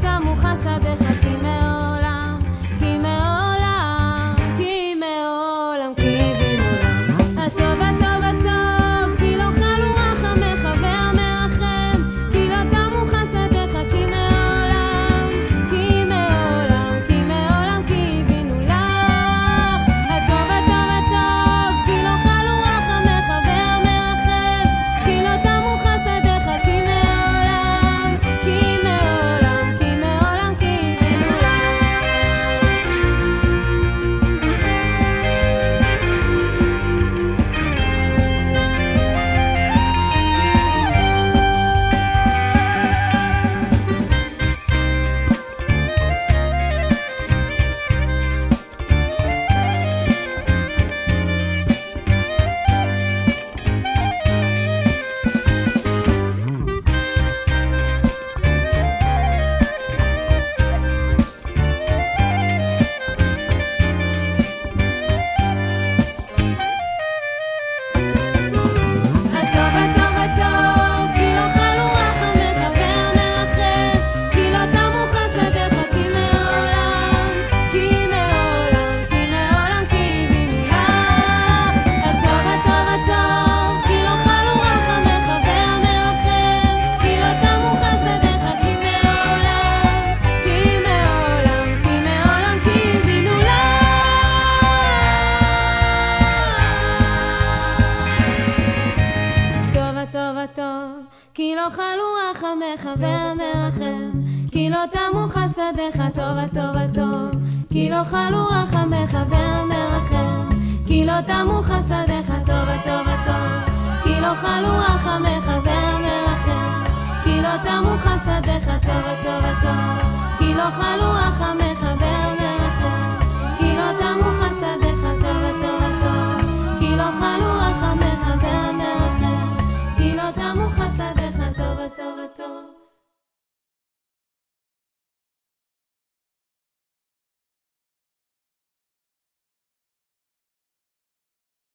תמו חסדיך כי מעולם, כי מעולם, כי מעולם, כי בנעולם. הטוב הטוב הטוב, כי לא חלו רחמך והמרחם, כי לא תמו חסדיך כי מעולם, כי מעולם, כי מעולם, כי בנעולם. הטוב הטוב הטוב, כי לא חלו רחמך והמרחם, כי לא תמו חסדיך כי מעולם, כי מעולם, כי מעולם, כי בנעולם. הטוב הטוב הטוב, כי לא חלו רחמך והמרחם, כי לא תמו חסדיך כי מעולם, כי מעולם, כי מעולם, כי בנעולם. הטוב הטוב הטוב, כי לא חלו רחמך והמרחם, כי לא תמו חסדיך כי מעולם, כי מעולם, כי מעולם, כי בנעולם. טוב הטוב הטוב, כי לא חלו רחמך והמרחם, כי לא תמו חסדיך. טוב הטוב הטוב, כי לא חלו רחמך והמרחם, כי לא תמו חסדיך. טוב הטוב הטוב, כי לא חלו רחמך והמרחם, כי לא תמו חסדיך. טוב הטוב הטוב, כי לא חלו